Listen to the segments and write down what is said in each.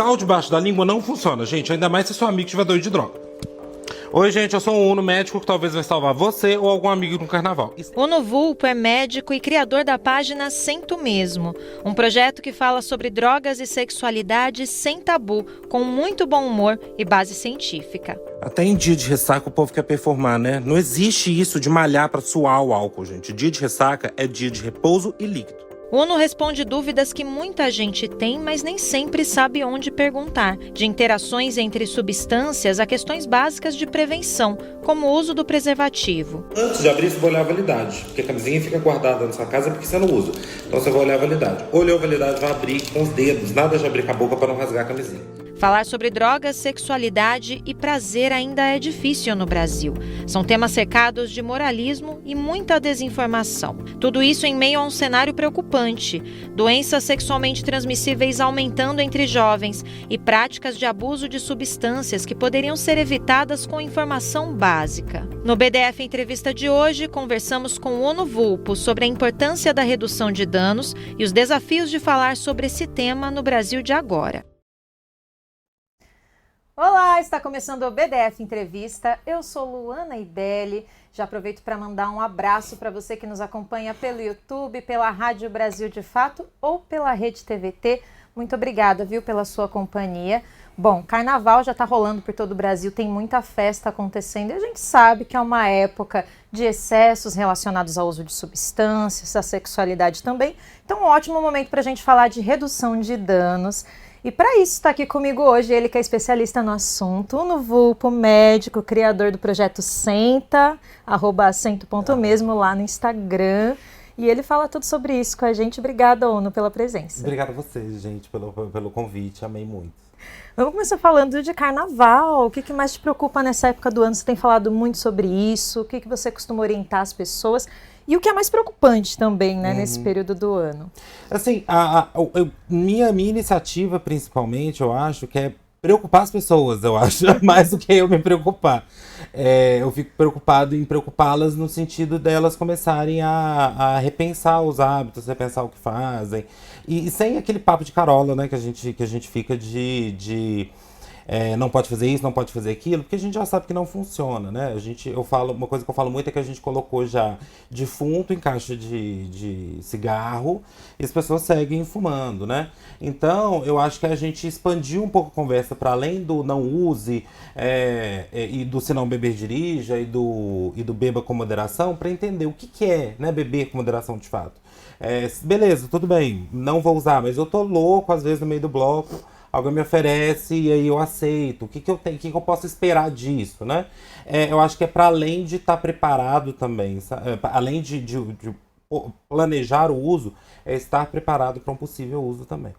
Sal debaixo da língua não funciona, gente. Ainda mais se seu amigo tiver doido de droga. Oi, gente, eu sou o Uno, médico que talvez vai salvar você ou algum amigo no carnaval. Uno Vulpo é médico e criador da página Sento Mesmo, um projeto que fala sobre drogas e sexualidade sem tabu, com muito bom humor e base científica. Até em dia de ressaca o povo quer performar, né? Não existe isso de malhar pra suar o álcool, gente. Dia de ressaca é dia de repouso e líquido. O Uno responde dúvidas que muita gente tem, mas nem sempre sabe onde perguntar. De interações entre substâncias a questões básicas de prevenção, como o uso do preservativo. Antes de abrir, você vai olhar a validade. Porque a camisinha fica guardada na sua casa porque você não usa. Então você vai olhar a validade. Olhou a validade, vai abrir com os dedos. Nada de abrir com a boca para não rasgar a camisinha. Falar sobre drogas, sexualidade e prazer ainda é difícil no Brasil. São temas cercados de moralismo e muita desinformação. Tudo isso em meio a um cenário preocupante. Doenças sexualmente transmissíveis aumentando entre jovens e práticas de abuso de substâncias que poderiam ser evitadas com informação básica. No BDF Entrevista de hoje, conversamos com o Uno Vulpo sobre a importância da redução de danos e os desafios de falar sobre esse tema no Brasil de agora. Olá, está começando o BDF Entrevista. Eu sou Luana Ibelli. Já aproveito para mandar um abraço para você que nos acompanha pelo YouTube, pela Rádio Brasil de Fato ou pela Rede TVT. Muito obrigada, viu, pela sua companhia. Bom, carnaval já está rolando por todo o Brasil, tem muita festa acontecendo e a gente sabe que é uma época de excessos relacionados ao uso de substâncias, à sexualidade também. Então, um ótimo momento para a gente falar de redução de danos. E para isso está aqui comigo hoje ele que é especialista no assunto, Uno Vulpo, médico, criador do projeto Senta, @sento.mesmo lá no Instagram. E ele fala tudo sobre isso com a gente. Obrigada, Uno, pela presença. Obrigado a vocês, gente, pelo convite. Amei muito. Vamos começar falando de carnaval. O que mais te preocupa nessa época do ano? Você tem falado muito sobre isso. O que você costuma orientar as pessoas? E o que é mais preocupante também, né, nesse período do ano? Assim, minha iniciativa, principalmente, eu acho, que é preocupar as pessoas, eu acho, mais do que eu me preocupar. Eu fico preocupado em preocupá-las no sentido delas começarem a repensar os hábitos, repensar o que fazem. E sem aquele papo de carola, né, que a gente fica não pode fazer isso, não pode fazer aquilo, porque a gente já sabe que não funciona, né? Uma coisa que eu falo muito é que a gente colocou já defunto em caixa de cigarro e as pessoas seguem fumando, né? Então, eu acho que a gente expandiu um pouco a conversa para além do não use e do se não beber dirija e do beba com moderação, para entender o que é, né, beber com moderação de fato. Beleza, tudo bem, não vou usar, mas eu tô louco às vezes no meio do bloco. Alguém me oferece e aí eu aceito. O que eu tenho, o que eu posso esperar disso, né? Eu acho que é para além de estar preparado também, além de planejar o uso, é estar preparado para um possível uso também.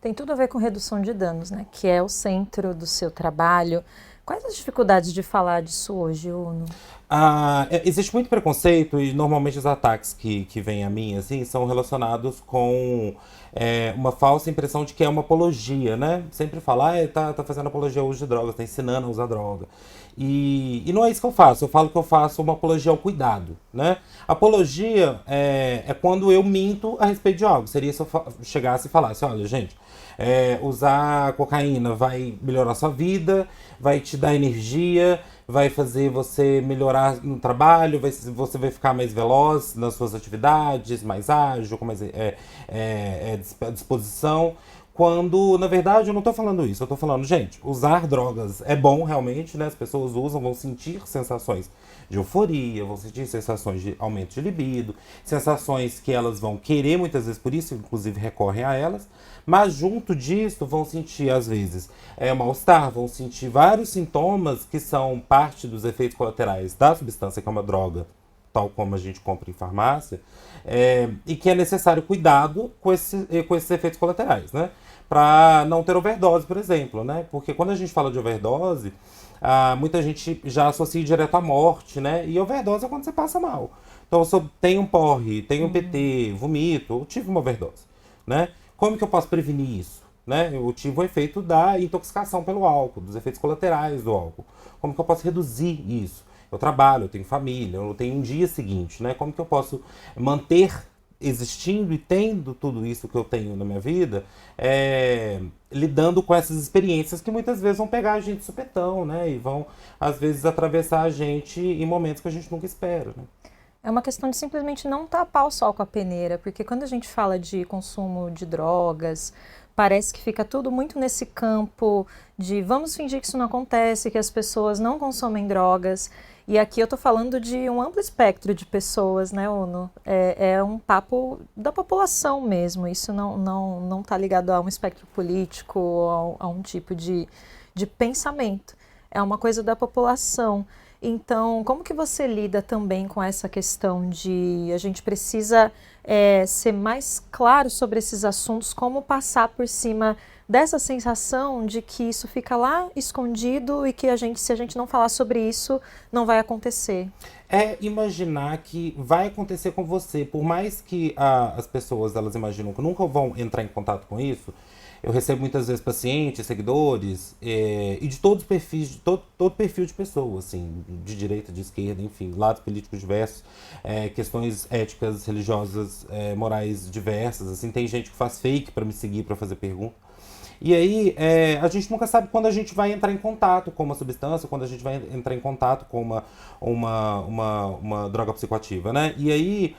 Tem tudo a ver com redução de danos, né? Que é o centro do seu trabalho. Quais as dificuldades de falar disso hoje, Uno? Existe muito preconceito e normalmente os ataques que vêm a mim assim, são relacionados com uma falsa impressão de que é uma apologia, né? Sempre falar, tá fazendo apologia ao uso de drogas, tá ensinando a usar droga. E não é isso que eu faço. Eu falo que eu faço uma apologia ao cuidado, né? Apologia é quando eu minto a respeito de algo. Seria se eu chegasse e falasse, olha, gente, usar cocaína vai melhorar sua vida, vai te dar energia, vai fazer você melhorar no trabalho, você vai ficar mais veloz nas suas atividades, mais ágil, com mais disposição. Quando, na verdade, eu não tô falando isso. Eu tô falando, gente, usar drogas é bom realmente, né? As pessoas usam, vão sentir sensações de euforia, vão sentir sensações de aumento de libido, sensações que elas vão querer muitas vezes, por isso, inclusive, recorrem a elas. Mas junto disso vão sentir, às vezes, mal-estar, vão sentir vários sintomas que são parte dos efeitos colaterais da substância, que é uma droga, tal como a gente compra em farmácia, e que é necessário cuidado com esses efeitos colaterais, né? Para não ter overdose, por exemplo, né? Porque quando a gente fala de overdose, muita gente já associa direto à morte, né? E overdose é quando você passa mal. Então, se eu tenho um porre, tenho um PT, vomito, eu tive uma overdose, né? Como que eu posso prevenir isso? Né? Eu tive o efeito da intoxicação pelo álcool, dos efeitos colaterais do álcool. Como que eu posso reduzir isso? Eu trabalho, eu tenho família, eu tenho um dia seguinte, né? Como que eu posso manter existindo e tendo tudo isso que eu tenho na minha vida, lidando com essas experiências que muitas vezes vão pegar a gente de supetão, né? E vão, às vezes, atravessar a gente em momentos que a gente nunca espera, né? É uma questão de simplesmente não tapar o sol com a peneira, porque quando a gente fala de consumo de drogas, parece que fica tudo muito nesse campo de vamos fingir que isso não acontece, que as pessoas não consomem drogas. E aqui eu tô falando de um amplo espectro de pessoas, né, Ono? É um papo da população mesmo, isso não tá ligado a um espectro político ou a um tipo de pensamento. É uma coisa da população. Então, como que você lida também com essa questão de a gente precisa ser mais claro sobre esses assuntos, como passar por cima dessa sensação de que isso fica lá escondido e que se a gente não falar sobre isso, não vai acontecer? É imaginar que vai acontecer com você, por mais que as pessoas elas imaginam que nunca vão entrar em contato com isso. Eu recebo muitas vezes pacientes, seguidores, e de todos os perfis, de todo perfil de pessoas, assim, de direita, de esquerda, enfim, lados políticos diversos, questões éticas, religiosas, morais diversas, assim, tem gente que faz fake para me seguir, para fazer pergunta. E aí, a gente nunca sabe quando a gente vai entrar em contato com uma substância, quando a gente vai entrar em contato com uma droga psicoativa, né? E aí,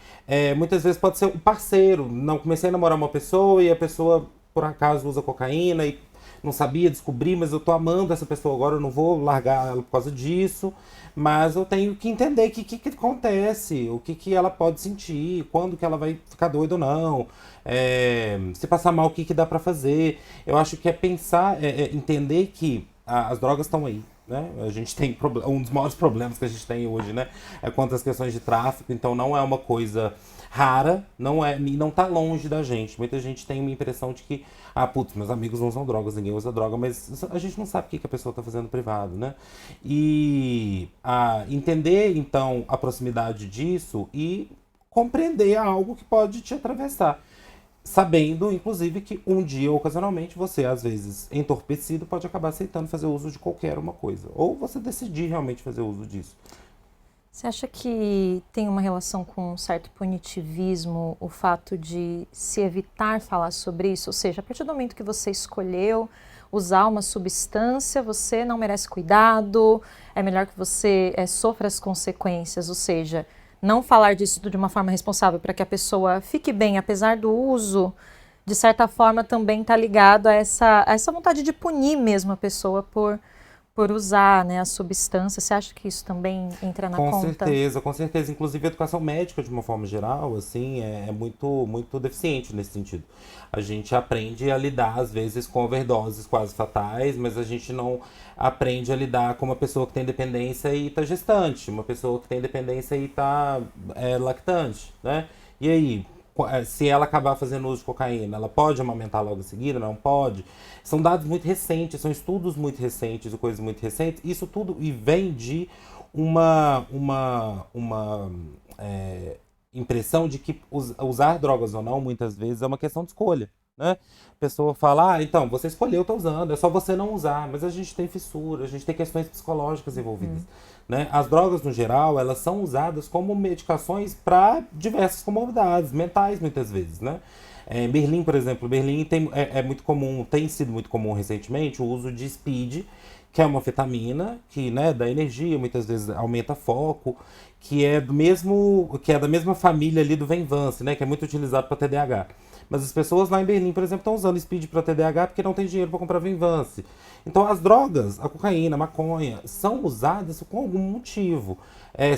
muitas vezes pode ser o parceiro. Não, comecei a namorar uma pessoa e a pessoa, por acaso, usa cocaína e não sabia, descobri, mas eu tô amando essa pessoa agora, eu não vou largar ela por causa disso. Mas eu tenho que entender o que acontece, o que ela pode sentir, quando que ela vai ficar doida ou não, se passar mal, o que dá pra fazer. Eu acho que é pensar, entender que as drogas estão aí, né? A gente tem um dos maiores problemas que a gente tem hoje, né? É quanto às questões de tráfico, então não é uma coisa rara, não tá longe da gente. Muita gente tem uma impressão de que, putz, meus amigos não usam drogas, ninguém usa droga, mas a gente não sabe o que a pessoa tá fazendo no privado, né? E entender, então, a proximidade disso e compreender algo que pode te atravessar. Sabendo, inclusive, que um dia, ocasionalmente, você, às vezes, entorpecido, pode acabar aceitando fazer uso de qualquer uma coisa. Ou você decidir realmente fazer uso disso. Você acha que tem uma relação com um certo punitivismo o fato de se evitar falar sobre isso? Ou seja, a partir do momento que você escolheu usar uma substância, você não merece cuidado, é melhor que você sofra as consequências, ou seja, não falar disso de uma forma responsável para que a pessoa fique bem, apesar do uso, de certa forma também está ligado a essa vontade de punir mesmo a pessoa por usar, né, a substância. Você acha que isso também entra na conta? Com certeza. Inclusive a educação médica, de uma forma geral, assim, é muito, muito deficiente nesse sentido. A gente aprende a lidar, às vezes, com overdoses quase fatais, mas a gente não aprende a lidar com uma pessoa que tem dependência e está gestante, uma pessoa que tem dependência e está lactante, né? E aí, se ela acabar fazendo uso de cocaína, ela pode amamentar logo em seguida? Não pode. São dados muito recentes, são estudos muito recentes e coisas muito recentes. Isso tudo vem de uma impressão de que usar drogas ou não, muitas vezes, é uma questão de escolha. Né? A pessoa fala, então, você escolheu, tá usando, é só você não usar. Mas a gente tem fissura, a gente tem questões psicológicas envolvidas. Né? As drogas, no geral, elas são usadas como medicações para diversas comorbidades mentais, muitas vezes, né? Em Berlim, por exemplo, Berlim é muito comum, tem sido muito comum recentemente o uso de speed, que é uma anfetamina que, né, dá energia, muitas vezes aumenta foco, que é da mesma família ali do Venvance, né, que é muito utilizado para TDAH. Mas as pessoas lá em Berlim, por exemplo, estão usando speed para TDAH porque não tem dinheiro para comprar Venvance. Então as drogas, a cocaína, a maconha, são usadas com algum motivo.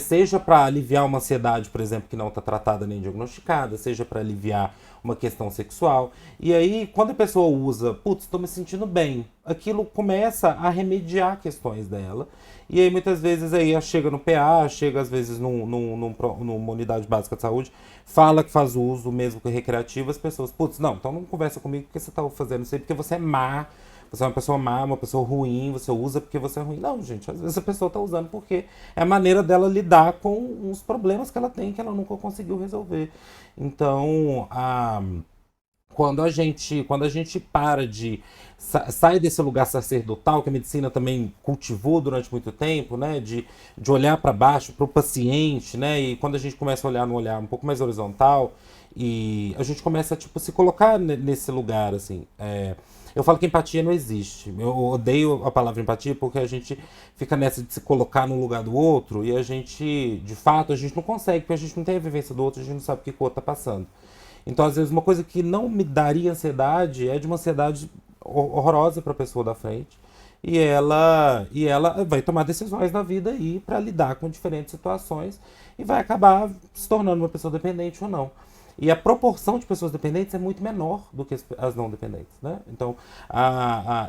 Seja para aliviar uma ansiedade, por exemplo, que não está tratada nem diagnosticada, seja para aliviar uma questão sexual. E aí, quando a pessoa usa, putz, estou me sentindo bem, aquilo começa a remediar questões dela. E aí, muitas vezes, aí chega no PA, chega às vezes numa unidade básica de saúde, fala que faz uso, mesmo que recreativo, as pessoas, putz, não, então não conversa comigo porque você está fazendo isso aí, porque você é má. Você é uma pessoa má, uma pessoa ruim, você usa porque você é ruim. Não, gente, às vezes a pessoa está usando porque é a maneira dela lidar com os problemas que ela tem que ela nunca conseguiu resolver. Então, quando a gente para de sai desse lugar sacerdotal que a medicina também cultivou durante muito tempo, né, de olhar para baixo, para o paciente, né, e quando a gente começa a olhar num olhar um pouco mais horizontal e a gente começa tipo se colocar nesse lugar assim, eu falo que empatia não existe. Eu odeio a palavra empatia porque a gente fica nessa de se colocar no lugar do outro e a gente, de fato, a gente não consegue, porque a gente não tem a vivência do outro, a gente não sabe o que o outro tá passando. Então, às vezes, uma coisa que não me daria ansiedade é de uma ansiedade horrorosa para a pessoa da frente. E ela vai tomar decisões na vida aí para lidar com diferentes situações e vai acabar se tornando uma pessoa dependente ou não. E a proporção de pessoas dependentes é muito menor do que as não dependentes, né? Então,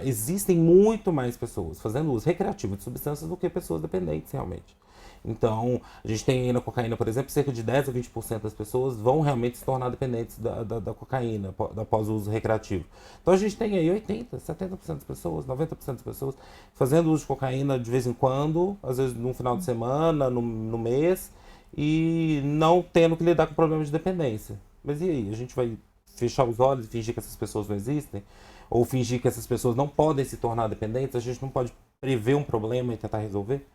existem muito mais pessoas fazendo uso recreativo de substâncias do que pessoas dependentes, realmente. Então, a gente tem aí na cocaína, por exemplo, cerca de 10 a 20% das pessoas vão realmente se tornar dependentes da cocaína após o uso recreativo. Então, a gente tem aí 80, 70% das pessoas, 90% das pessoas fazendo uso de cocaína de vez em quando, às vezes num final de semana, no mês, e não tendo que lidar com problemas de dependência. Mas e aí? A gente vai fechar os olhos e fingir que essas pessoas não existem? Ou fingir que essas pessoas não podem se tornar dependentes? A gente não pode prever um problema e tentar resolver?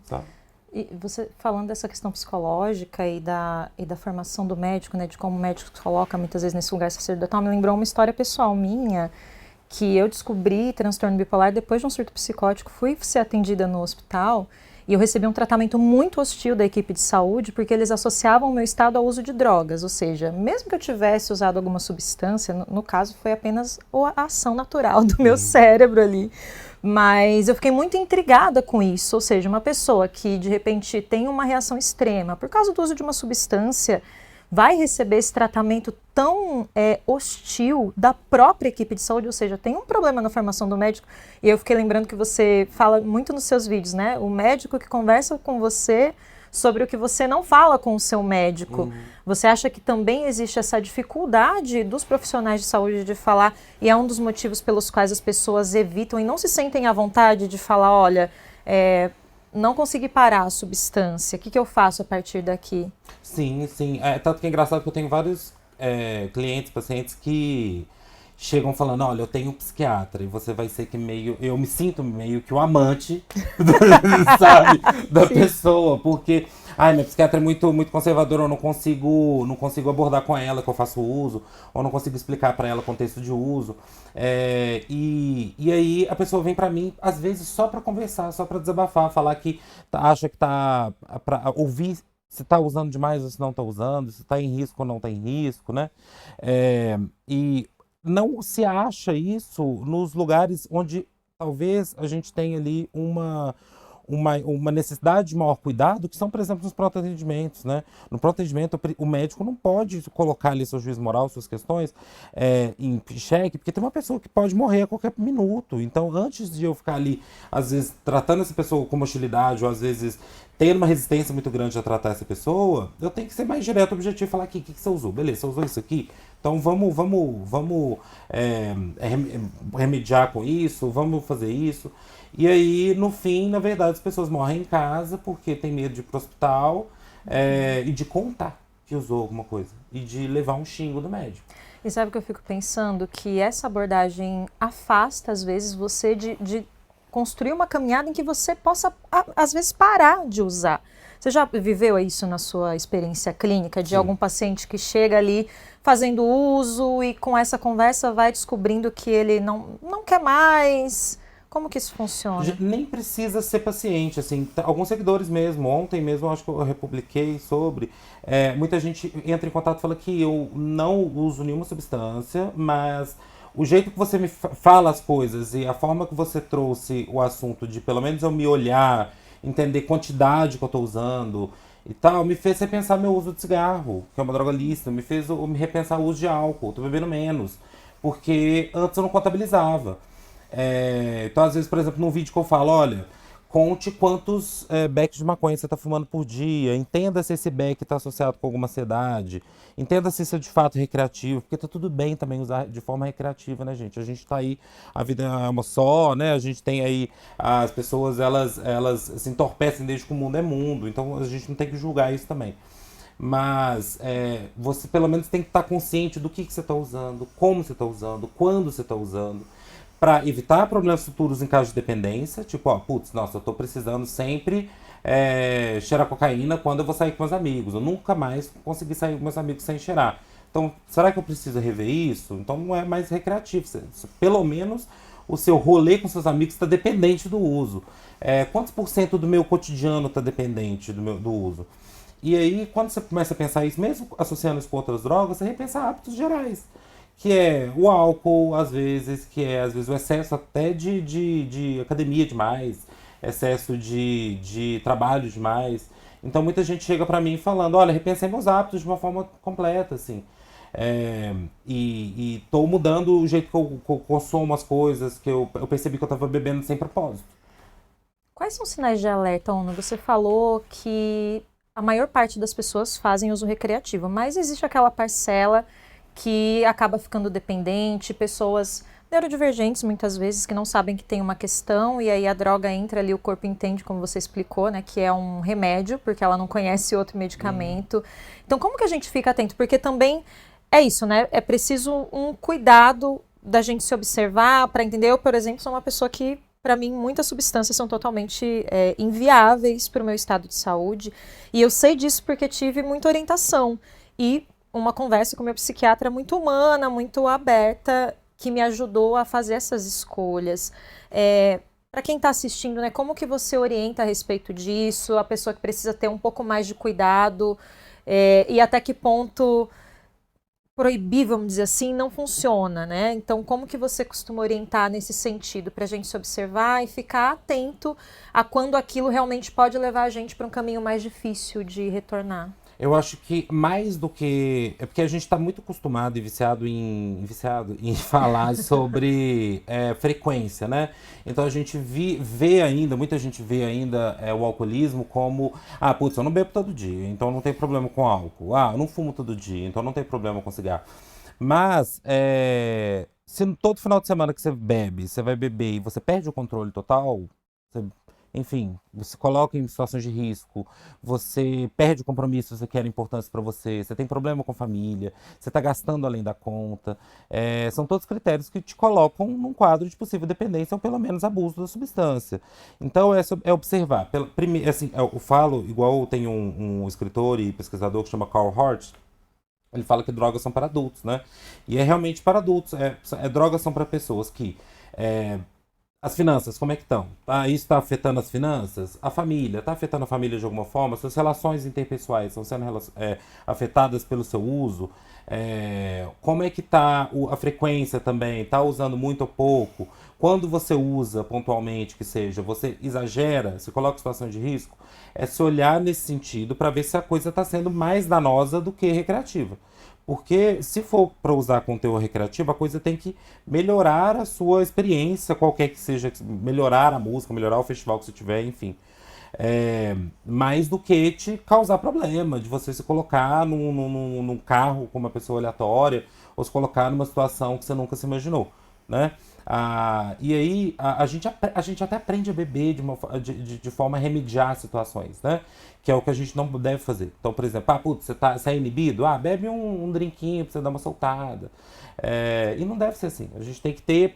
Sabe? E você falando dessa questão psicológica e da formação do médico, né, de como o médico se coloca muitas vezes nesse lugar sacerdotal, me lembrou uma história pessoal minha, que eu descobri transtorno bipolar depois de um surto psicótico, fui ser atendida no hospital e eu recebi um tratamento muito hostil da equipe de saúde porque eles associavam o meu estado ao uso de drogas, ou seja, mesmo que eu tivesse usado alguma substância, no caso foi apenas a ação natural do meu cérebro ali. Mas eu fiquei muito intrigada com isso, ou seja, uma pessoa que de repente tem uma reação extrema por causa do uso de uma substância vai receber esse tratamento tão hostil da própria equipe de saúde, ou seja, tem um problema na formação do médico. E eu fiquei lembrando que você fala muito nos seus vídeos, né? O médico que conversa com você sobre o que você não fala com o seu médico. Você acha que também existe essa dificuldade dos profissionais de saúde de falar, e é um dos motivos pelos quais as pessoas evitam e não se sentem à vontade de falar, olha, não consegui parar a substância, o que eu faço a partir daqui? Sim, sim. Tanto que é engraçado que eu tenho vários clientes, pacientes que chegam falando, olha, eu tenho um psiquiatra, e você vai ser que eu me sinto meio que o amante, sabe, da pessoa, porque, minha psiquiatra é muito, muito conservadora, eu não consigo abordar com ela que eu faço uso, ou não consigo explicar pra ela o contexto de uso, e aí a pessoa vem pra mim, às vezes só pra conversar, só pra desabafar, falar que acha que tá, pra ouvir se tá usando demais ou se não tá usando, se tá em risco ou não tá em risco, né, e não se acha isso nos lugares onde talvez a gente tenha ali uma necessidade de maior cuidado, que são, por exemplo, nos pronto atendimentos, né? No pronto atendimento, o médico não pode colocar ali seu juízo moral, suas questões em xeque, porque tem uma pessoa que pode morrer a qualquer minuto. Então, antes de eu ficar ali, às vezes, tratando essa pessoa com hostilidade, ou às vezes tendo uma resistência muito grande a tratar essa pessoa, eu tenho que ser mais direto, objetivo, falar aqui, o que você usou? Beleza, você usou isso aqui? Então vamos remediar com isso, vamos fazer isso. E aí, no fim, na verdade, as pessoas morrem em casa porque tem medo de ir pro hospital e de contar que usou alguma coisa. E de levar um xingo do médico. E sabe o que eu fico pensando? Que essa abordagem afasta, às vezes, você de construir uma caminhada em que você possa, às vezes, parar de usar. Você já viveu isso na sua experiência clínica, de algum paciente que chega ali fazendo uso e com essa conversa vai descobrindo que ele não quer mais? Como que isso funciona? Nem precisa ser paciente, assim, alguns seguidores mesmo, ontem mesmo eu acho que eu republiquei sobre, muita gente entra em contato e fala que eu não uso nenhuma substância, mas o jeito que você me fala as coisas e a forma que você trouxe o assunto de pelo menos eu me olhar, entender quantidade que eu tô usando e tal, me fez repensar meu uso de cigarro, que é uma droga lícita, me fez me repensar o uso de álcool, tô bebendo menos, porque antes eu não contabilizava. Então, às vezes, por exemplo, num vídeo que eu falo, olha, conte quantos becks de maconha você está fumando por dia, entenda se esse beck está associado com alguma ansiedade, entenda se isso é de fato recreativo, porque tá tudo bem também usar de forma recreativa, né, gente? A gente tá aí, a vida é uma só, né? A gente tem aí, as pessoas, elas se entorpecem desde que o mundo é mundo, então a gente não tem que julgar isso também. Mas você pelo menos tem que estar consciente do que você está usando, como você está usando, quando você está usando, para evitar problemas futuros em caso de dependência. Tipo, ó, putz, nossa, eu tô precisando sempre cheirar cocaína quando eu vou sair com meus amigos. Eu nunca mais consegui sair com meus amigos sem cheirar. Então, será que eu preciso rever isso? Então não é mais recreativo. Pelo menos o seu rolê com seus amigos está dependente do uso. Quantos por cento do meu cotidiano está dependente do uso? E aí, quando você começa a pensar isso, mesmo associando isso com outras drogas, você repensa hábitos gerais. Que é o álcool, às vezes, que é às vezes o excesso até de academia demais, excesso de trabalho demais. Então muita gente chega pra mim falando, olha, repensei meus hábitos de uma forma completa, assim. E tô mudando o jeito que eu consumo as coisas, que eu percebi que eu tava bebendo sem propósito. Quais são os sinais de alerta, Ono? Você falou que a maior parte das pessoas fazem uso recreativo, mas existe aquela parcela que acaba ficando dependente, pessoas neurodivergentes muitas vezes que não sabem que tem uma questão e aí a droga entra ali, o corpo entende, como você explicou, né, que é um remédio, porque ela não conhece outro medicamento. Então, como que a gente fica atento? Porque também é isso, né? É preciso um cuidado da gente se observar para entender. Eu, por exemplo, sou uma pessoa que, para mim, muitas substâncias são totalmente inviáveis para o meu estado de saúde. E eu sei disso porque tive muita orientação. E uma conversa com o meu psiquiatra muito humana, muito aberta, que me ajudou a fazer essas escolhas. Para quem está assistindo, né, como que você orienta a respeito disso? A pessoa que precisa ter um pouco mais de cuidado e até que ponto proibir, vamos dizer assim, não funciona, né? Então, como que você costuma orientar nesse sentido para a gente se observar e ficar atento a quando aquilo realmente pode levar a gente para um caminho mais difícil de retornar? Eu acho que mais do que. É porque a gente está muito acostumado e viciado em falar sobre frequência, né? Então a gente vê ainda, muita gente vê ainda o alcoolismo como: ah, putz, eu não bebo todo dia, então não tem problema com álcool. Ah, eu não fumo todo dia, então não tem problema com cigarro. Mas, se todo final de semana que você bebe, você vai beber e você perde o controle total, você enfim, você coloca em situações de risco, você perde compromissos que eram importantes para você, você tem problema com a família, você está gastando além da conta. São todos critérios que te colocam num quadro de possível dependência ou pelo menos abuso da substância. Então é observar. Assim, eu falo, igual tem um escritor e pesquisador que chama Carl Hart. Ele fala que drogas são para adultos, né? E é realmente para adultos. Drogas são para pessoas que é, as finanças, como é que estão? Isso está afetando as finanças? A família, está afetando a família de alguma forma? Suas relações interpessoais estão sendo afetadas pelo seu uso? Como é que está a frequência também? Está usando muito ou pouco? Quando você usa pontualmente, que seja, você exagera, se coloca em situação de risco? É se olhar nesse sentido para ver se a coisa está sendo mais danosa do que recreativa. Porque se for para usar com teor recreativo, a coisa tem que melhorar a sua experiência, qualquer que seja, melhorar a música, melhorar o festival que você tiver, enfim. Mais do que te causar problema, de você se colocar num carro com uma pessoa aleatória, ou se colocar numa situação que você nunca se imaginou, né? E aí a gente até aprende a beber de forma a remediar situações, né? Que é o que a gente não deve fazer. Então, por exemplo, putz, você é inibido? Bebe um drinquinho pra você dar uma soltada. E não deve ser assim. A gente tem que ter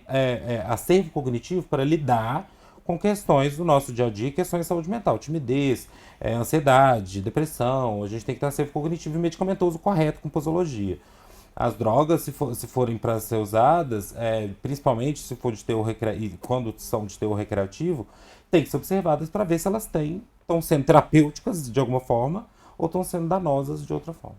acervo cognitivo para lidar com questões do nosso dia a dia, questões de saúde mental, timidez, ansiedade, depressão. A gente tem que ter acervo cognitivo e medicamentoso correto com posologia. As drogas, se forem para ser usadas, principalmente se for de teor recreativo, quando são de teor recreativo, tem que ser observadas para ver se elas estão sendo terapêuticas de alguma forma ou estão sendo danosas de outra forma.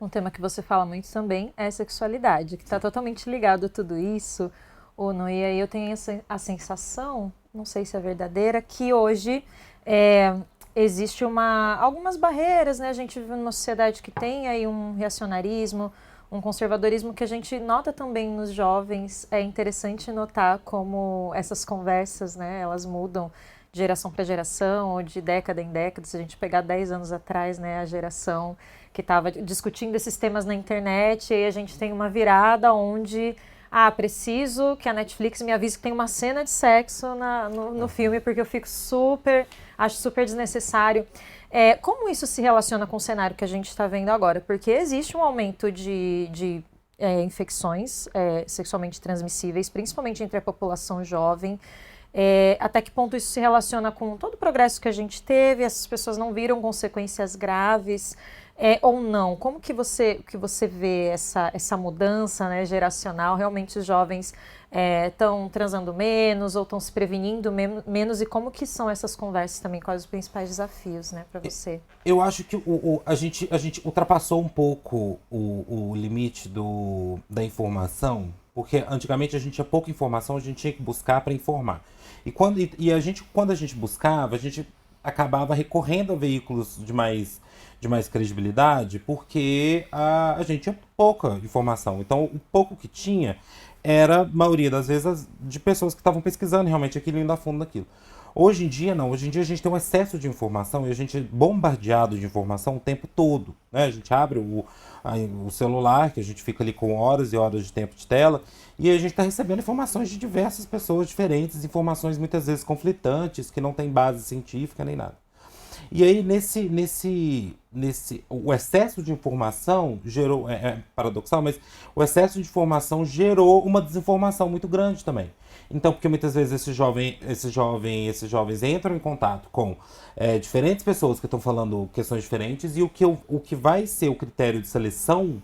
Um tema que você fala muito também é a sexualidade, que está totalmente ligado a tudo isso, Ono. E aí eu tenho a sensação, não sei se é verdadeira, que hoje existe algumas barreiras, né? A gente vive numa sociedade que tem aí um reacionarismo, um conservadorismo que a gente nota também nos jovens. É interessante notar como essas conversas, né, elas mudam de geração para geração, ou de década em década. Se a gente pegar 10 anos atrás, né, a geração que estava discutindo esses temas na internet, e aí a gente tem uma virada onde ah, preciso que a Netflix me avise que tem uma cena de sexo no filme, porque eu acho super desnecessário. Como isso se relaciona com o cenário que a gente está vendo agora? Porque existe um aumento de infecções sexualmente transmissíveis, principalmente entre a população jovem. Até que ponto isso se relaciona com todo o progresso que a gente teve, essas pessoas não viram consequências graves ou não? Como que você vê essa mudança, né, geracional? Realmente os jovens estão transando menos ou estão se prevenindo menos? E como que são essas conversas também? Quais os principais desafios, né, para você? Eu acho que a gente ultrapassou um pouco o limite da informação, porque antigamente a gente tinha pouca informação, a gente tinha que buscar para informar. Quando a gente buscava, a gente acabava recorrendo a veículos de mais credibilidade, porque a gente tinha pouca informação. Então, o pouco que tinha era, a maioria das vezes, de pessoas que estavam pesquisando realmente aquilo e indo a fundo naquilo. Hoje em dia, não. Hoje em dia a gente tem um excesso de informação e a gente é bombardeado de informação o tempo todo, né? A gente abre o celular, que a gente fica ali com horas e horas de tempo de tela, e a gente está recebendo informações de diversas pessoas diferentes, informações muitas vezes conflitantes, que não tem base científica nem nada. E aí, o excesso de informação gerou, paradoxal, mas o excesso de informação gerou uma desinformação muito grande também. Então, porque muitas vezes esses jovens entram em contato com diferentes pessoas que estão falando questões diferentes, e o que vai ser o critério de seleção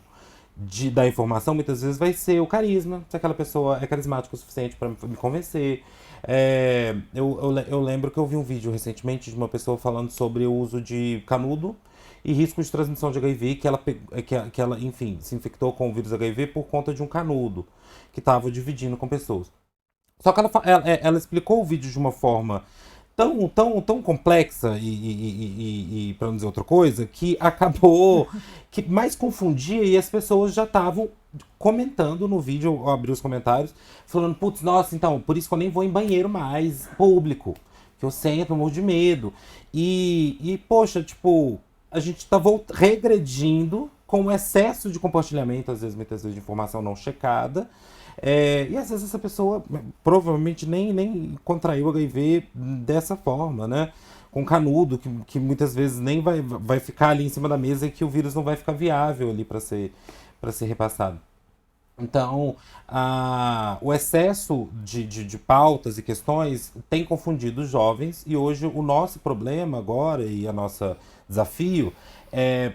da informação, muitas vezes vai ser o carisma, se aquela pessoa é carismática o suficiente para me convencer. Eu lembro que eu vi um vídeo recentemente de uma pessoa falando sobre o uso de canudo e risco de transmissão de HIV, que ela, enfim, se infectou com o vírus HIV por conta de um canudo que estava dividindo com pessoas. Só que ela explicou o vídeo de uma forma tão complexa e para não dizer outra coisa, que acabou que mais confundia, e as pessoas já estavam comentando no vídeo. Eu abri os comentários falando, putz, nossa, então, por isso que eu nem vou em banheiro mais público, que eu sempre morro de medo. Poxa, tipo, a gente tá regredindo com o excesso de compartilhamento, muitas vezes de informação não checada. E às vezes essa pessoa provavelmente nem contraiu HIV dessa forma, né? Com canudo, que muitas vezes nem vai ficar ali em cima da mesa, e que o vírus não vai ficar viável ali para ser repassado. Então, o excesso de pautas e questões tem confundido os jovens, e hoje o nosso problema agora, e o nosso desafio, é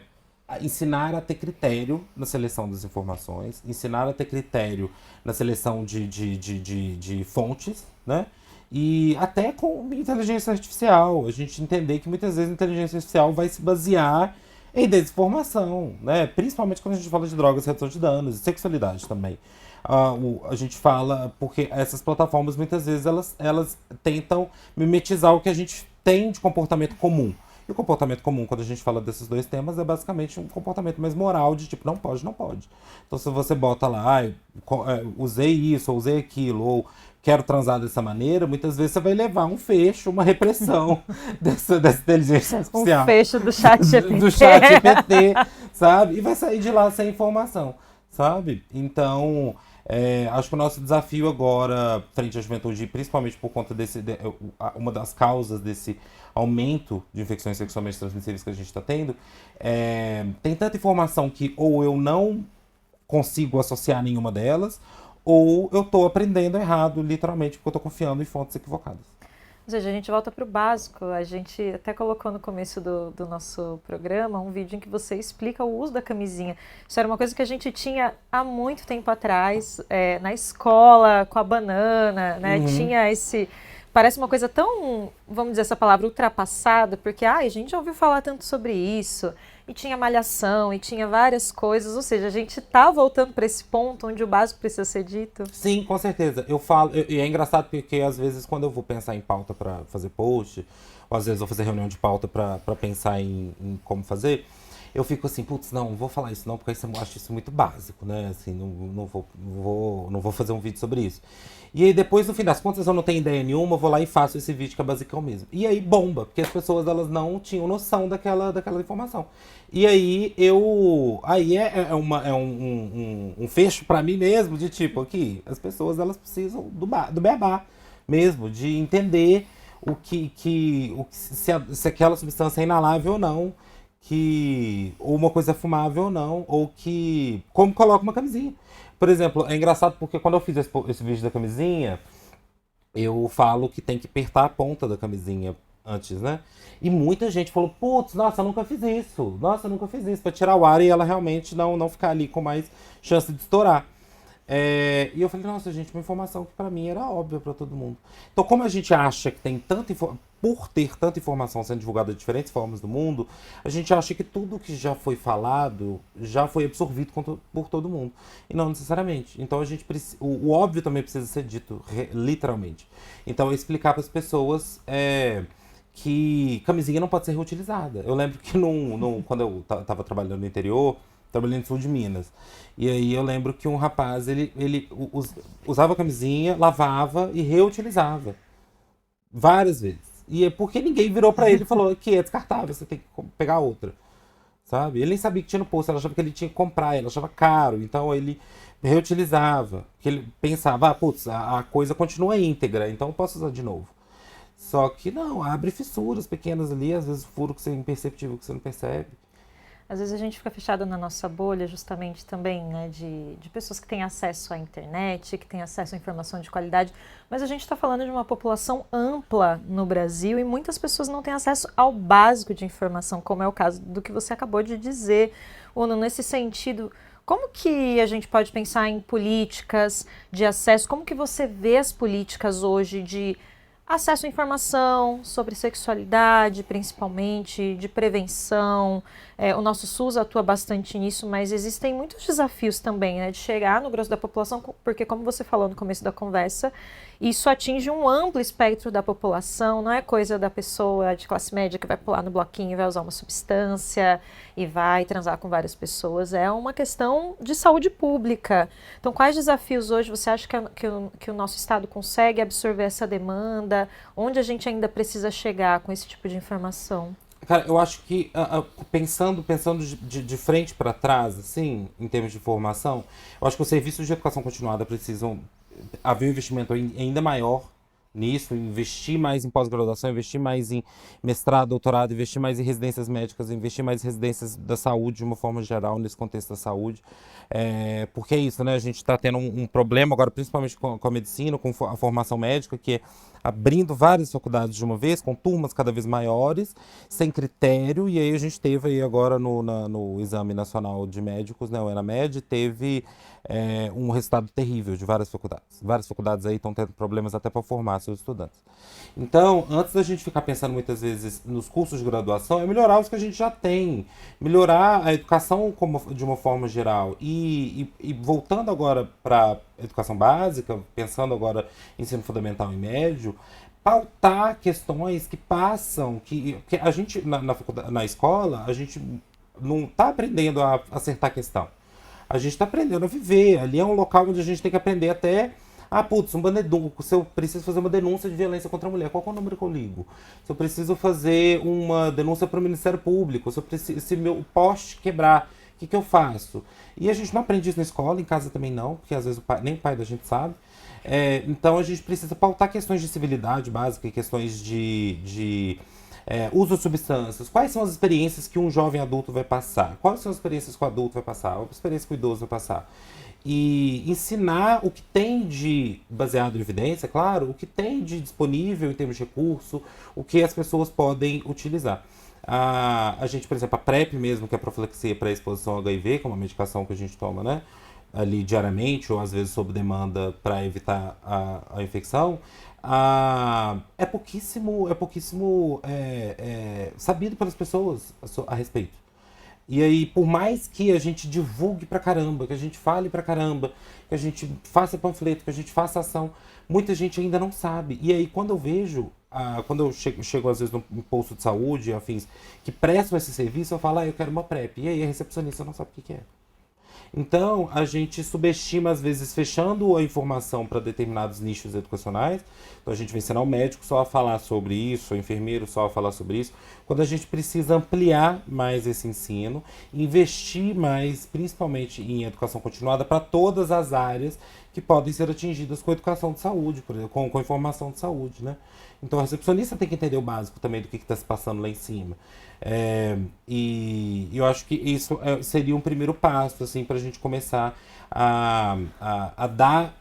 ensinar a ter critério na seleção das informações, ensinar a ter critério na seleção de fontes, né? E até com inteligência artificial, a gente entender que muitas vezes a inteligência artificial vai se basear em desinformação, né? Principalmente quando a gente fala de drogas, redução de danos e sexualidade também. A gente fala porque essas plataformas muitas vezes elas tentam mimetizar o que a gente tem de comportamento comum. E o comportamento comum, quando a gente fala desses dois temas, é basicamente um comportamento mais moral, de tipo, não pode, não pode. Então, se você bota lá, usei isso, ou usei aquilo, ou quero transar dessa maneira, muitas vezes você vai levar um fecho, uma repressão dessa inteligência artificial. Um fecho do chat GPT. Do chat GPT, sabe? E vai sair de lá sem informação, sabe? Então, acho que o nosso desafio agora, frente à juventude, principalmente por conta uma das causas desse aumento de infecções sexualmente transmissíveis que a gente está tendo, tem tanta informação que ou eu não consigo associar nenhuma delas, ou eu estou aprendendo errado, literalmente, porque eu estou confiando em fontes equivocadas. Ou seja, a gente volta para o básico. A gente até colocou no começo do nosso programa um vídeo em que você explica o uso da camisinha. Isso era uma coisa que a gente tinha há muito tempo atrás, na escola, com a banana, né? Uhum. Tinha esse... Parece uma coisa tão, vamos dizer essa palavra, ultrapassada, porque a gente já ouviu falar tanto sobre isso, e tinha malhação, e tinha várias coisas, ou seja, a gente tá voltando para esse ponto onde o básico precisa ser dito. Sim, com certeza. Eu falo, e é engraçado porque às vezes quando eu vou pensar em pauta para fazer post, ou às vezes vou fazer reunião de pauta para pensar em como fazer, eu fico assim, putz, não vou falar isso não, porque eu acho isso muito básico, né? Assim, não vou fazer um vídeo sobre isso. E aí depois, no fim das contas, eu não tenho ideia nenhuma, eu vou lá e faço esse vídeo que é basicão mesmo. E aí bomba, porque as pessoas elas não tinham noção daquela informação. E aí aí um fecho pra mim mesmo, de tipo, aqui, as pessoas elas precisam do beabá mesmo, de entender se aquela substância é inalável ou não, ou uma coisa é fumável ou não, ou como coloca uma camisinha. Por exemplo, é engraçado porque quando eu fiz esse vídeo da camisinha, eu falo que tem que apertar a ponta da camisinha antes, né? E muita gente falou, putz, nossa, eu nunca fiz isso. Nossa, eu nunca fiz isso. Pra tirar o ar e ela realmente não ficar ali com mais chance de estourar. E eu falei, nossa, gente, uma informação que pra mim era óbvia pra todo mundo. Então, como a gente acha que tem por ter tanta informação sendo divulgada de diferentes formas do mundo, a gente acha que tudo que já foi falado já foi absorvido por todo mundo. E não necessariamente. Então, o óbvio também precisa ser dito literalmente. Então, explicar para as pessoas que camisinha não pode ser reutilizada. Eu lembro que quando eu tava trabalhando no interior, trabalhando no sul de Minas. E aí eu lembro que um rapaz, usava a camisinha, lavava e reutilizava. Várias vezes. E é porque ninguém virou pra ele e falou que é descartável, você tem que pegar outra. Sabe? Ele nem sabia que tinha no posto, ela achava que ele tinha que comprar, ele achava caro, então ele reutilizava. Que ele pensava, putz, a coisa continua íntegra, então eu posso usar de novo. Só que não, abre fissuras pequenas ali, às vezes furo que você é imperceptível, que você não percebe. Às vezes a gente fica fechado na nossa bolha justamente também, né, de pessoas que têm acesso à internet, que têm acesso à informação de qualidade, mas a gente está falando de uma população ampla no Brasil e muitas pessoas não têm acesso ao básico de informação, como é o caso do que você acabou de dizer. Uno, nesse sentido, como que a gente pode pensar em políticas de acesso? Como que você vê as políticas hoje de acesso à informação sobre sexualidade, principalmente, de prevenção? O nosso SUS atua bastante nisso, mas existem muitos desafios também, né, de chegar no grosso da população, porque, como você falou no começo da conversa, isso atinge um amplo espectro da população, não é coisa da pessoa de classe média que vai pular no bloquinho e vai usar uma substância e vai transar com várias pessoas, é uma questão de saúde pública. Então, quais desafios hoje você acha que o nosso Estado consegue absorver essa demanda? Onde a gente ainda precisa chegar com esse tipo de informação? Cara, eu acho que pensando de frente para trás, assim, em termos de formação, eu acho que os serviços de educação continuada precisam haver um investimento ainda maior nisso, investir mais em pós-graduação, investir mais em mestrado, doutorado, investir mais em residências médicas, investir mais em residências da saúde de uma forma geral, nesse contexto da saúde. Porque é isso, né? A gente está tendo um problema agora, principalmente com a medicina, com a formação médica, que é abrindo várias faculdades de uma vez, com turmas cada vez maiores, sem critério, e aí a gente teve aí agora no Exame Nacional de Médicos, né, o ENAMED, teve um resultado terrível de várias faculdades. Várias faculdades aí estão tendo problemas até para formar seus estudantes. Então, antes da gente ficar pensando muitas vezes nos cursos de graduação, é melhorar os que a gente já tem, melhorar a educação de uma forma geral. E voltando agora para educação básica, pensando agora em ensino fundamental e médio, pautar questões que passam, que a gente, na escola, a gente não está aprendendo a acertar a questão. A gente está aprendendo a viver. Ali é um local onde a gente tem que aprender até. Putz, se eu preciso fazer uma denúncia de violência contra a mulher, qual é o número que eu ligo? Se eu preciso fazer uma denúncia para o Ministério Público, se meu poste quebrar, o que eu faço? E a gente não aprende isso na escola, em casa também não, porque às vezes nem o pai da gente sabe. Então a gente precisa pautar questões de civilidade básica e questões de uso de substâncias. Quais são as experiências que um jovem adulto vai passar? Quais são as experiências que o adulto vai passar? Quais experiências que o idoso vai passar? E ensinar o que tem de baseado em evidência, claro, o que tem de disponível em termos de recurso, o que as pessoas podem utilizar. A gente, por exemplo, a PrEP mesmo, que é a profilaxia para a exposição ao HIV, que é uma medicação que a gente toma, né, ali diariamente, ou às vezes sob demanda para evitar a infecção, é pouquíssimo sabido pelas pessoas a respeito. E aí, por mais que a gente divulgue pra caramba, que a gente fale pra caramba, que a gente faça panfleto, que a gente faça ação, muita gente ainda não sabe. E aí, quando eu vejo, quando eu chego às vezes num posto de saúde, afins, que prestam esse serviço, eu falo, eu quero uma PrEP. E aí a recepcionista não sabe o que é. Então, a gente subestima, às vezes, fechando a informação para determinados nichos educacionais. Então, a gente vai ensinar o médico só a falar sobre isso, o enfermeiro só a falar sobre isso, quando a gente precisa ampliar mais esse ensino, investir mais, principalmente em educação continuada, para todas as áreas que podem ser atingidas com educação de saúde, por exemplo, com informação de saúde, né? Então, a recepcionista tem que entender o básico também do que está se passando lá em cima. E eu acho que isso seria um primeiro passo, assim, para a gente começar a dar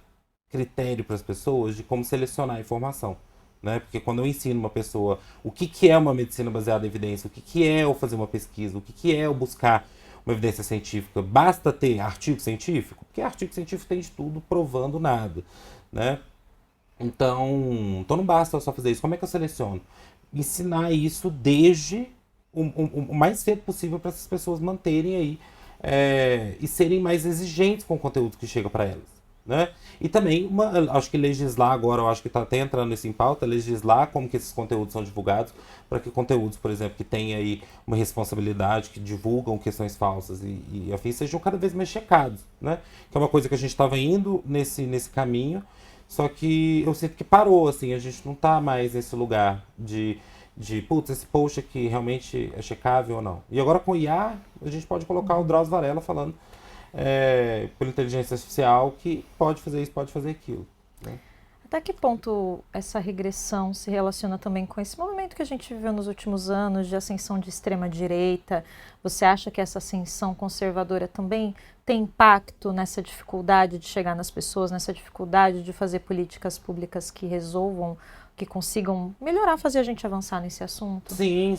critério para as pessoas de como selecionar a informação. Né? Porque quando eu ensino uma pessoa o que é uma medicina baseada em evidência, o que é eu fazer uma pesquisa, o que é eu buscar uma evidência científica, basta ter artigo científico? Porque artigo científico tem de tudo provando nada. Né? Então não basta só fazer isso. Como é que eu seleciono? Ensinar isso desde o mais cedo possível para essas pessoas manterem aí e serem mais exigentes com o conteúdo que chega para elas. Né? E também, acho que legislar agora, eu acho que está até entrando isso em pauta, legislar como que esses conteúdos são divulgados, para que conteúdos, por exemplo, que têm aí uma responsabilidade, que divulgam questões falsas e afins, sejam cada vez mais checados. Né? Que é uma coisa que a gente estava indo nesse caminho, só que eu sinto que parou, assim, a gente não está mais nesse lugar de putz, esse post aqui realmente é checável ou não. E agora com o IA, a gente pode colocar o Drauzio Varela falando por inteligência artificial que pode fazer isso, pode fazer aquilo. Né? Até que ponto essa regressão se relaciona também com esse movimento que a gente viveu nos últimos anos de ascensão de extrema-direita? Você acha que essa ascensão conservadora também tem impacto nessa dificuldade de chegar nas pessoas, nessa dificuldade de fazer políticas públicas que resolvam, que consigam melhorar, fazer a gente avançar nesse assunto? Sim.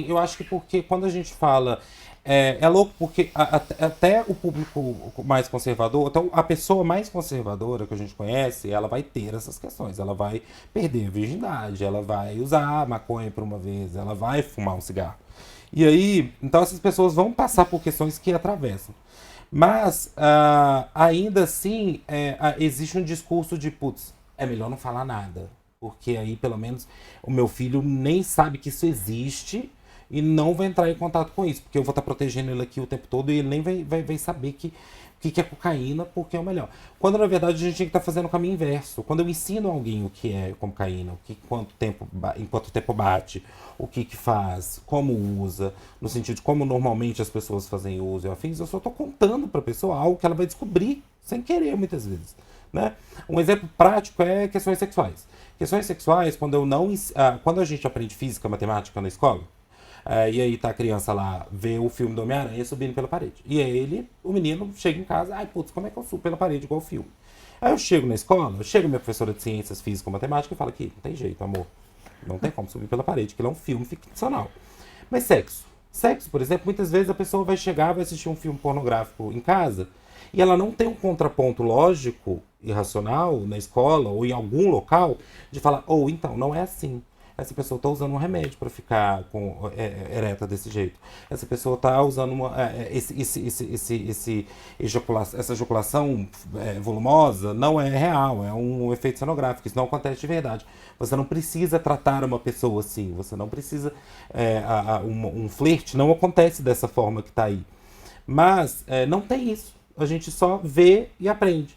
Eu acho que porque quando a gente fala... É louco porque até o público mais conservador, então a pessoa mais conservadora que a gente conhece, ela vai ter essas questões. Ela vai perder a virgindade, ela vai usar maconha por uma vez, ela vai fumar um cigarro. E aí, então essas pessoas vão passar por questões que atravessam. Mas, ainda assim, existe um discurso de, putz, é melhor não falar nada. Porque aí, pelo menos, o meu filho nem sabe que isso existe e não vai entrar em contato com isso. Porque eu vou estar protegendo ele aqui o tempo todo e ele nem vai saber que é cocaína, porque é o melhor. Quando, na verdade, a gente tem que estar fazendo o caminho inverso. Quando eu ensino alguém o que é cocaína, em quanto tempo bate, o que faz, como usa, no sentido de como normalmente as pessoas fazem uso e afins, eu só estou contando para a pessoa algo que ela vai descobrir sem querer, muitas vezes. Né? Um exemplo prático é questões sexuais. Questões sexuais, quando a gente aprende física, matemática na escola, e aí tá a criança lá, vê o filme do Homem-Aranha subindo pela parede. E aí o menino chega em casa, putz, como é que eu subo pela parede igual o filme? Aí eu chego na escola, chega minha professora de ciências, física, matemática e fala que não tem jeito, amor. Não tem como subir pela parede, que ele é um filme ficcional. Mas sexo. Sexo, por exemplo, muitas vezes a pessoa vai chegar, vai assistir um filme pornográfico em casa e ela não tem um contraponto lógico e racional na escola ou em algum local de falar, então, não é assim. Essa pessoa está usando um remédio para ficar ereta desse jeito. Essa pessoa está usando essa ejaculação volumosa não é real, é um efeito cenográfico. Isso não acontece de verdade. Você não precisa tratar uma pessoa assim. Você não precisa... um flerte não acontece dessa forma que está aí. Mas não tem isso. A gente só vê e aprende.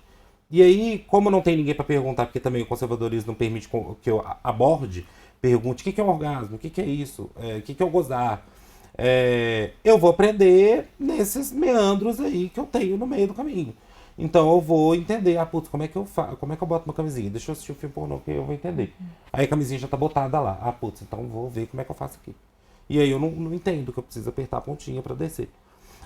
E aí, como não tem ninguém para perguntar, porque também o conservadorismo não permite que eu aborde, pergunte o que é um orgasmo, o que é isso, o que é o gozar. Eu vou aprender nesses meandros aí que eu tenho no meio do caminho. Então eu vou entender, putz, como é que eu boto uma camisinha? Deixa eu assistir o filme pornô que eu vou entender. Aí a camisinha já tá botada lá. Putz, então eu vou ver como é que eu faço aqui. E aí eu não entendo que eu preciso apertar a pontinha para descer.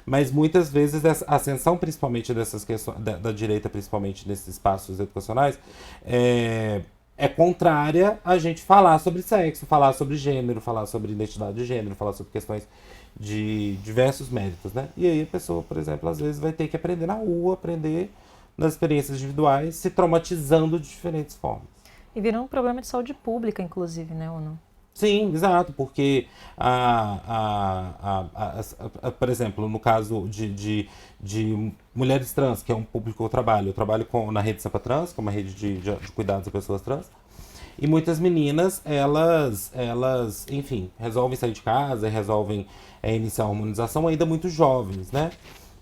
Mas muitas vezes a ascensão, principalmente dessas questões, da direita, principalmente nesses espaços educacionais, é contrária a gente falar sobre sexo, falar sobre gênero, falar sobre identidade de gênero, falar sobre questões de diversos méritos, né? E aí a pessoa, por exemplo, às vezes vai ter que aprender na rua, aprender nas experiências individuais, se traumatizando de diferentes formas. E virou um problema de saúde pública, inclusive, né, ou não? Sim, exato, porque, por exemplo, no caso de mulheres trans, que é um público que eu trabalho na rede Sampa Trans, que é uma rede de cuidados a pessoas trans, E muitas meninas, enfim, resolvem sair de casa, resolvem iniciar a hormonização ainda muito jovens, né?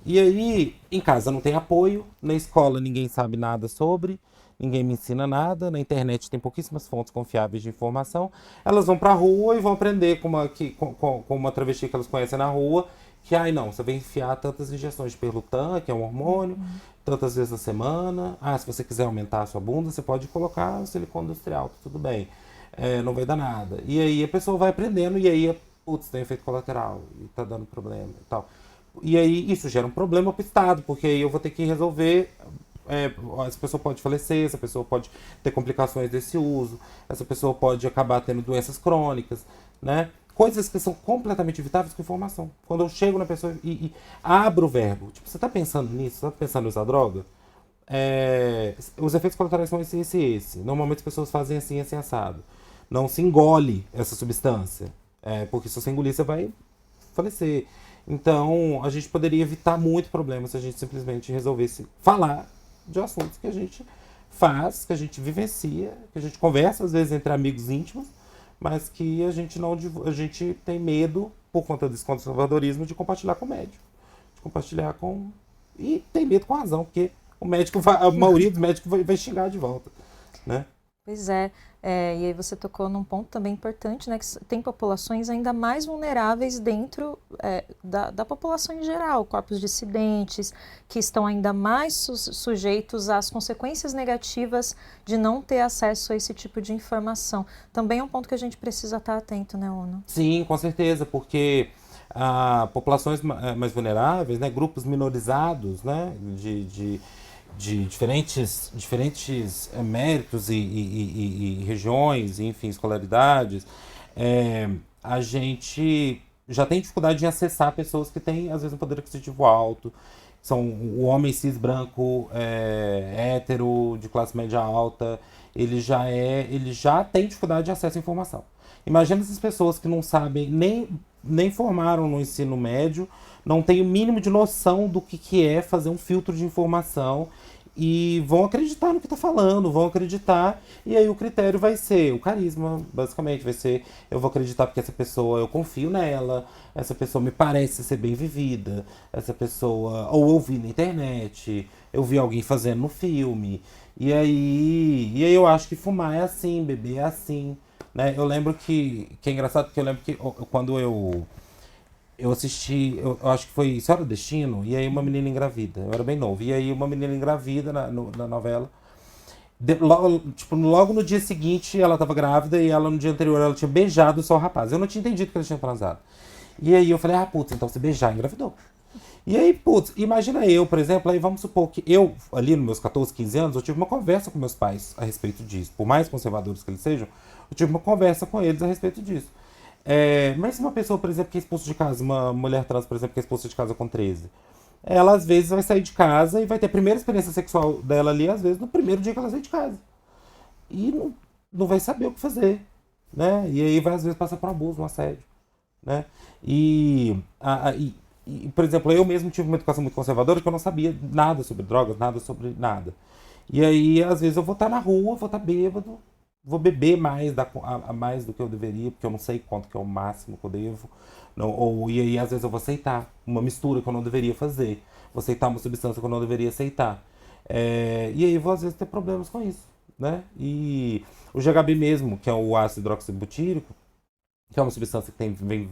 E aí, em casa não tem apoio, na escola ninguém sabe nada sobre, ninguém me ensina nada, na internet tem pouquíssimas fontes confiáveis de informação. Elas vão pra rua e vão aprender com uma travesti que elas conhecem na rua, que, ai não, você vai enfiar tantas injeções de Perlutan, que é um hormônio, tantas vezes na semana. Ah, se você quiser aumentar a sua bunda, você pode colocar silicone industrial, tudo bem. Não vai dar nada. E aí a pessoa vai aprendendo e aí, putz, tem efeito colateral e tá dando problema e tal. E aí isso gera um problema pro Estado, porque aí eu vou ter que resolver. Essa pessoa pode falecer, essa pessoa pode ter complicações desse uso, essa pessoa pode acabar tendo doenças crônicas, né? Coisas que são completamente evitáveis com informação. Quando eu chego na pessoa e abro o verbo, tipo, você tá pensando nisso? Você tá pensando em usar droga? Os efeitos colaterais são esse. Normalmente as pessoas fazem assim assado. Não se engole essa substância, porque se você engolir você vai falecer. Então a gente poderia evitar muito problema se a gente simplesmente resolvesse falar de assuntos que a gente faz, que a gente vivencia, que a gente conversa às vezes entre amigos íntimos, mas que a gente tem medo, por conta desse conservadorismo, de compartilhar com o médico. E tem medo com razão, porque a maioria dos médicos vai xingar de volta, né? Pois é. E aí você tocou num ponto também importante, né, que tem populações ainda mais vulneráveis dentro da população em geral, corpos dissidentes, que estão ainda mais sujeitos às consequências negativas de não ter acesso a esse tipo de informação. Também é um ponto que a gente precisa estar atento, né, Uno? Sim, com certeza, porque populações mais vulneráveis, né, grupos minorizados, né, de diferentes méritos e regiões, enfim, escolaridades, a gente já tem dificuldade de acessar pessoas que têm, às vezes, um poder aquisitivo alto, são o homem cis branco, hétero, de classe média alta, ele já tem dificuldade de acesso à informação. Imagina essas pessoas que não sabem, nem formaram no ensino médio, não têm o mínimo de noção do que é fazer um filtro de informação e vão acreditar no que está falando, vão acreditar, e aí o critério vai ser o carisma, basicamente, vai ser, eu vou acreditar porque essa pessoa, eu confio nela, essa pessoa me parece ser bem vivida, essa pessoa, ou eu vi na internet, eu vi alguém fazendo no filme, e aí eu acho que fumar é assim, beber é assim, né? Eu lembro que é engraçado, porque eu lembro que quando eu assisti, eu acho que foi Senhora do Destino, e aí uma menina engravida, eu era bem novo, e aí uma menina engravida na novela, logo no dia seguinte ela tava grávida e ela no dia anterior ela tinha beijado só o rapaz, eu não tinha entendido que ela tinha transado. E aí eu falei, putz, então se beijar, engravidou. E aí, putz, imagina eu, por exemplo, aí vamos supor que eu, ali nos meus 14, 15 anos, eu tive uma conversa com meus pais a respeito disso, por mais conservadores que eles sejam, eu tive uma conversa com eles a respeito disso. Mas se uma pessoa, por exemplo, que é expulsa de casa, uma mulher trans, por exemplo, que é expulsa de casa com 13, ela às vezes vai sair de casa e vai ter a primeira experiência sexual dela ali, às vezes, no primeiro dia que ela sai de casa. E não vai saber o que fazer, né? E aí vai, às vezes, passar por um abuso, um assédio, né? Por exemplo, eu mesmo tive uma educação muito conservadora que eu não sabia nada sobre drogas, nada sobre nada. E aí, às vezes, eu vou estar na rua, vou estar bêbado, vou beber mais do que eu deveria, porque eu não sei quanto que é o máximo que eu devo. E aí, às vezes, eu vou aceitar uma mistura que eu não deveria fazer. Vou aceitar uma substância que eu não deveria aceitar. E aí, vou, às vezes, ter problemas com isso, né? E o GHB mesmo, que é o ácido hidroxibutírico, que é uma substância que vem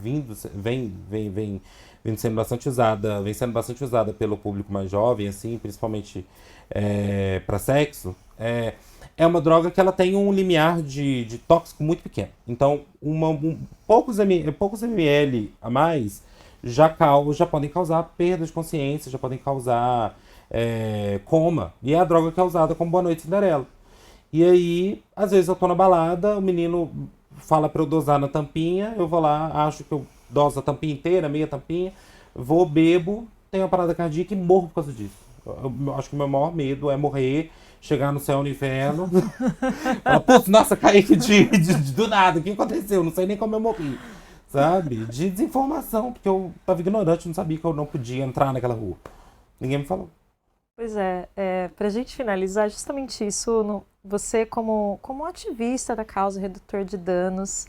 sendo bastante usada pelo público mais jovem, assim, principalmente para sexo, é uma droga que ela tem um limiar de tóxico muito pequeno. Então, poucos ml a mais já podem causar perda de consciência, já podem causar coma. E é a droga que é usada como Boa Noite Cinderela. E aí, às vezes eu tô na balada, o menino fala pra eu dosar na tampinha, eu vou lá, acho que eu doso a tampinha inteira, meia tampinha, vou, bebo, tenho uma parada cardíaca e morro por causa disso. Eu acho que o meu maior medo é morrer, chegar no céu no inferno, falar, putz, nossa, caí aqui do nada, o que aconteceu? Não sei nem como eu morri, sabe? De desinformação, porque eu tava ignorante, não sabia que eu não podia entrar naquela rua. Ninguém me falou. Pois para a gente finalizar, justamente isso, você como ativista da causa redutor de danos,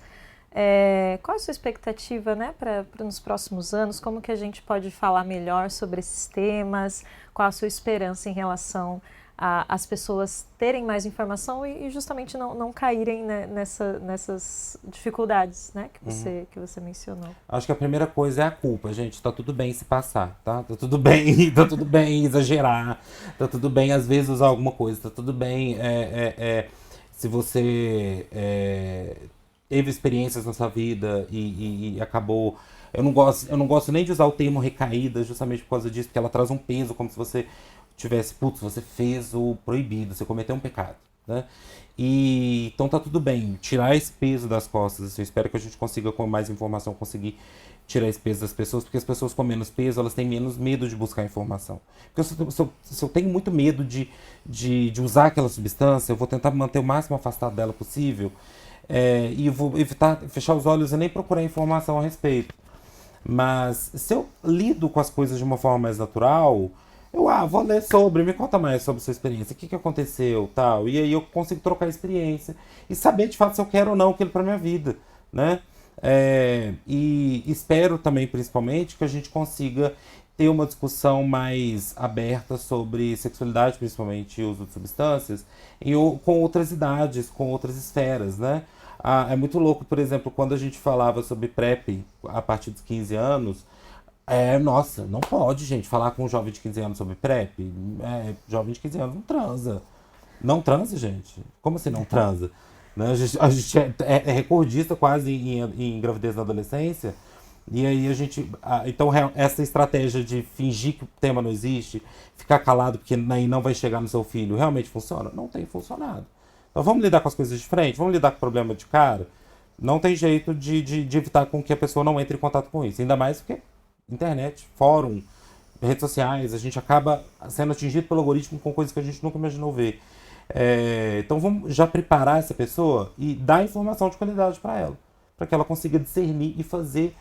qual a sua expectativa, né, para nos próximos anos? Como que a gente pode falar melhor sobre esses temas? Qual a sua esperança em relação às pessoas terem mais informação e justamente não caírem, né, nessas dificuldades, né, que você mencionou? Acho que a primeira coisa é a culpa, gente. Tá tudo bem se passar, tá? Tá tudo bem, tá tudo bem exagerar, tá tudo bem às vezes usar alguma coisa, tá tudo bem se você teve experiências na sua vida e acabou. Eu não gosto nem de usar o termo recaída, justamente por causa disso, porque ela traz um peso, como se você tivesse, putz, você fez o proibido, você cometeu um pecado, né? E então tá tudo bem, tirar esse peso das costas. Eu espero que a gente consiga, com mais informação, conseguir tirar esse peso das pessoas, porque as pessoas com menos peso, elas têm menos medo de buscar informação. Porque se eu tenho muito medo de usar aquela substância, eu vou tentar manter o máximo afastado dela possível, e eu vou evitar fechar os olhos e nem procurar informação a respeito. Mas se eu lido com as coisas de uma forma mais natural, eu vou ler sobre, me conta mais sobre a sua experiência, o que aconteceu, tal. E aí eu consigo trocar a experiência e saber de fato se eu quero ou não aquilo pra minha vida, né? E espero também, principalmente, que a gente consiga ter uma discussão mais aberta sobre sexualidade, principalmente uso de substâncias, com outras idades, com outras esferas, né? É muito louco, por exemplo, quando a gente falava sobre PrEP a partir dos 15 anos, nossa, não pode, gente, falar com um jovem de 15 anos sobre PrEP. Jovem de 15 anos não transa. Não transa, gente? Como assim não transa? Né? A gente é recordista quase em gravidez na adolescência. E aí a gente. Então, essa estratégia de fingir que o tema não existe, ficar calado porque aí não vai chegar no seu filho, realmente funciona? Não tem funcionado. Então, vamos lidar com as coisas de frente? Vamos lidar com o problema de cara? Não tem jeito de evitar com que a pessoa não entre em contato com isso. Ainda mais porque internet, fórum, redes sociais, a gente acaba sendo atingido pelo algoritmo com coisas que a gente nunca imaginou ver. Então vamos já preparar essa pessoa e dar informação de qualidade para ela, para que ela consiga discernir e fazer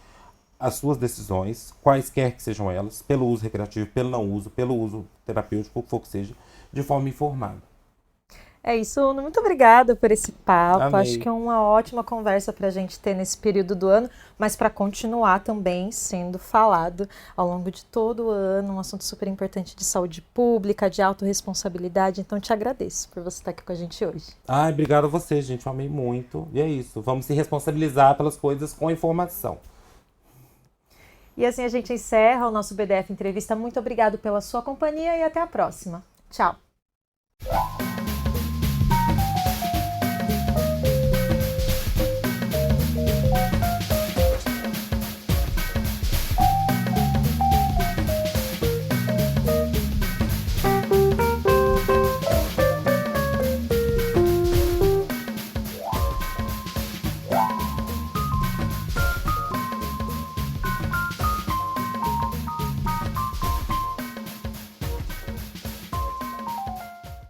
as suas decisões, quaisquer que sejam elas, pelo uso recreativo, pelo não uso, pelo uso terapêutico, o que for que seja, de forma informada. É isso, muito obrigada por esse papo. Amei. Acho que é uma ótima conversa para a gente ter nesse período do ano, mas para continuar também sendo falado ao longo de todo o ano, um assunto super importante de saúde pública, de autorresponsabilidade. Então, te agradeço por você estar aqui com a gente hoje. Obrigado a você, gente. Eu amei muito. E é isso. Vamos se responsabilizar pelas coisas com informação. E assim a gente encerra o nosso BDF Entrevista. Muito obrigado pela sua companhia e até a próxima. Tchau!